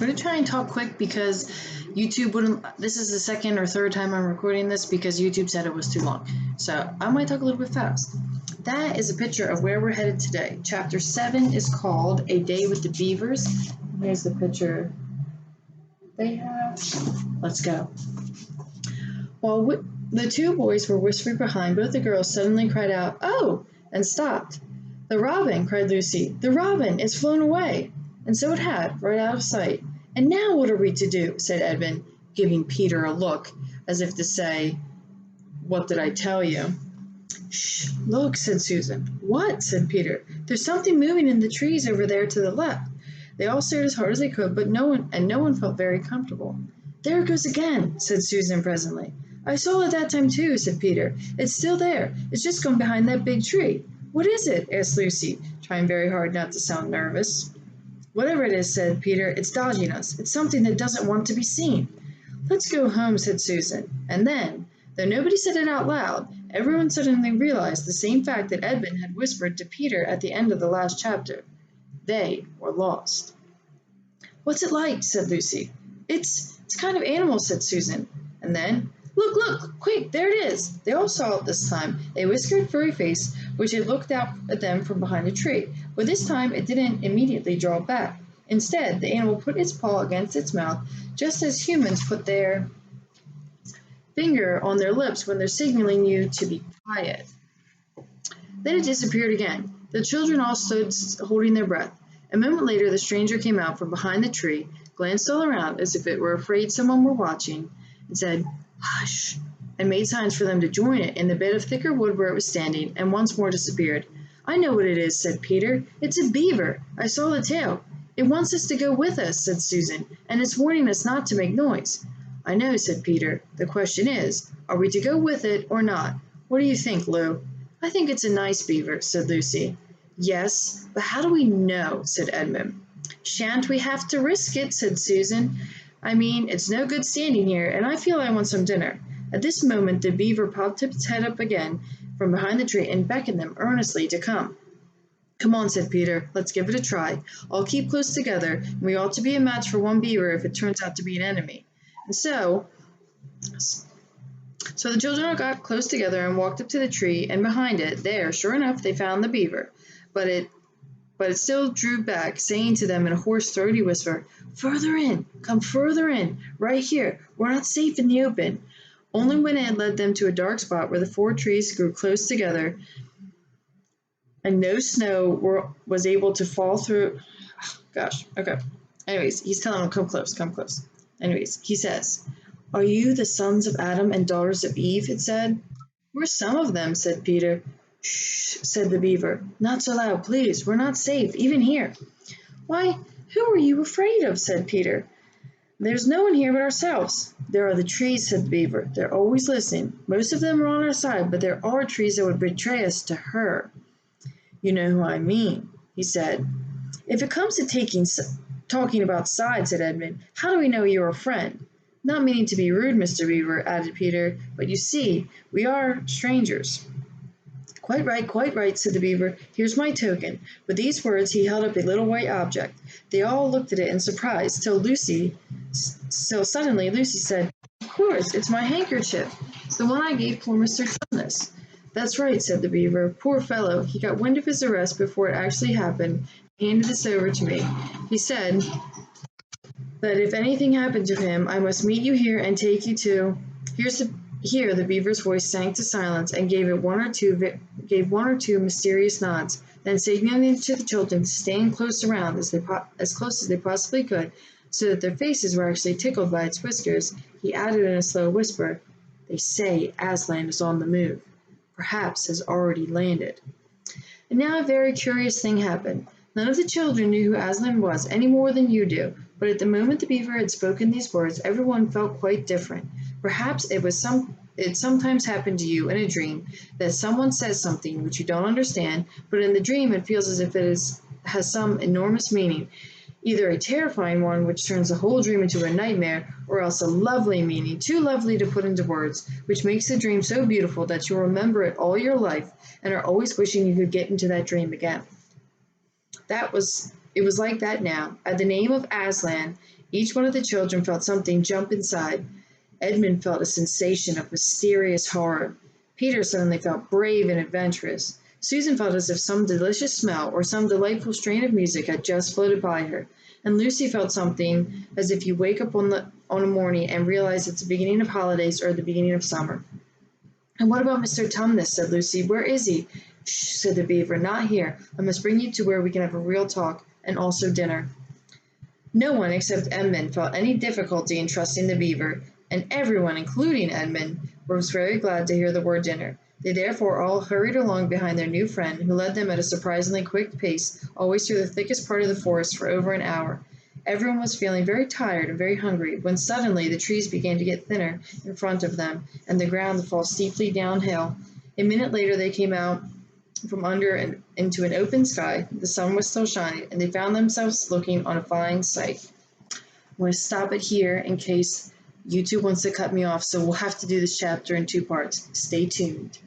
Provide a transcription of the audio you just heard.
going to try and talk quick because YouTube wouldn't. This is the second or third time I'm recording this because YouTube said it was too long. So I might talk a little bit fast. That is a picture of where we're headed today. Chapter 7 is called A Day with the Beavers. Here's the picture they have. Let's go. While the two boys were whispering behind, both the girls suddenly cried out, "Oh!" and stopped. "The robin!" cried Lucy. "The robin! It's flown away!" And so it had, right out of sight. "And now what are we to do?" said Edmund, giving Peter a look, as if to say, "What did I tell you?" "Shh, look," said Susan. "What?" said Peter. "There's something moving in the trees over there to the left." They all stared as hard as they could, but no one felt very comfortable. "There it goes again," said Susan presently. "I saw it that time too," said Peter. "It's still there. It's just gone behind that big tree." "What is it?" asked Lucy, trying very hard not to sound nervous. "Whatever it is," said Peter, "it's dodging us. It's something that doesn't want to be seen." "Let's go home," said Susan. And then, though nobody said it out loud, everyone suddenly realized the same fact that Edmund had whispered to Peter at the end of the last chapter. They were lost. "What's it like?" said Lucy. It's kind of animal," said Susan. And then, Look, quick, there it is." They all saw it this time, a whiskered furry face which had looked out at them from behind a tree, but this time it didn't immediately draw back. Instead, the animal put its paw against its mouth, just as humans put their finger on their lips when they're signaling you to be quiet. Then it disappeared again. The children all stood holding their breath. A moment later the stranger came out from behind the tree, glanced all around as if it were afraid someone were watching, and said, "Hush," and made signs for them to join it in the bit of thicker wood where it was standing, and once more disappeared. "I know what it is," said Peter. "It's a beaver. I saw the tail." "It wants us to go with us," said Susan, "and it's warning us not to make noise." "I know," said Peter. "The question is, are we to go with it or not? What do you think, Lou?" "I think it's a nice beaver," said Lucy. "Yes, but how do we know?" said Edmund. "Shan't we have to risk it?" said Susan. "I mean, it's no good standing here, and I feel I want some dinner." At this moment the beaver popped its head up again from behind the tree and beckoned them earnestly to come. "Come on," said Peter. "Let's give it a try. All keep close together, and we ought to be a match for one beaver if it turns out to be an enemy." And so the children all got close together and walked up to the tree, and behind it, there, sure enough, they found the beaver. But it still drew back, saying to them in a hoarse, throaty whisper, "Further in, come further in, right here. We're not safe in the open." Only when it had led them to a dark spot where the four trees grew close together and no snow was able to fall through. Gosh, okay. Anyways, he's telling them, come close, come close. Anyways, he says, "Are you the sons of Adam and daughters of Eve?" it said. "We're some of them," said Peter. "Shh," said the beaver. "Not so loud, please. We're not safe, even here." "Why, who are you afraid of?" said Peter. "There's no one here but ourselves." "There are the trees," said the beaver. "They're always listening. Most of them are on our side, but there are trees that would betray us to her." "You know who I mean," he said. "If it comes to talking about sides," said Edmund, "how do we know you're a friend?" "Not meaning to be rude, Mr. Beaver," added Peter, "but you see, we are strangers." Quite right," said the beaver. "Here's my token." With these words he held up a little white object. They all looked at it in surprise, till suddenly Lucy said, "Of course, it's my handkerchief, the one I gave poor Mr. Jonas." "That's right," said the beaver. "Poor fellow, he got wind of his arrest before it actually happened, and handed this over to me. He said that if anything happened to him, I must meet you here and take you to—" Here the beaver's voice sank to silence, and gave one or two mysterious nods. Then signaling to the children to stand close around as close as they possibly could, so that their faces were actually tickled by its whiskers, he added in a slow whisper, "They say Aslan is on the move. Perhaps has already landed." And now a very curious thing happened. None of the children knew who Aslan was any more than you do, but at the moment the beaver had spoken these words, everyone felt quite different. Perhaps it sometimes happened to you in a dream that someone says something which you don't understand, but in the dream it feels as if has some enormous meaning, either a terrifying one which turns the whole dream into a nightmare, or else a lovely meaning, too lovely to put into words, which makes the dream so beautiful that you'll remember it all your life and are always wishing you could get into that dream again. It was like that now. At the name of Aslan, Each one of the children felt something jump inside. Edmund felt a sensation of mysterious horror. Peter suddenly felt brave and adventurous. Susan felt as if some delicious smell or some delightful strain of music had just floated by her. And Lucy felt something as if you wake up on a morning and realize it's the beginning of holidays or the beginning of summer. "And what about Mr. Tumnus?" said Lucy. "Where is he?" "Shh," said the beaver. "Not here. I must bring you to where we can have a real talk, and also dinner." No one except Edmund felt any difficulty in trusting the beaver, and everyone, including Edmund, was very glad to hear the word dinner. They therefore all hurried along behind their new friend, who led them at a surprisingly quick pace, always through the thickest part of the forest for over an hour. Everyone was feeling very tired and very hungry, when suddenly the trees began to get thinner in front of them, and the ground to fall steeply downhill. A minute later they came out from under and into an open sky. The sun was still shining, and they found themselves looking on a fine sight. I'm going to stop it here in case YouTube wants to cut me off, so we'll have to do this chapter in two parts. Stay tuned.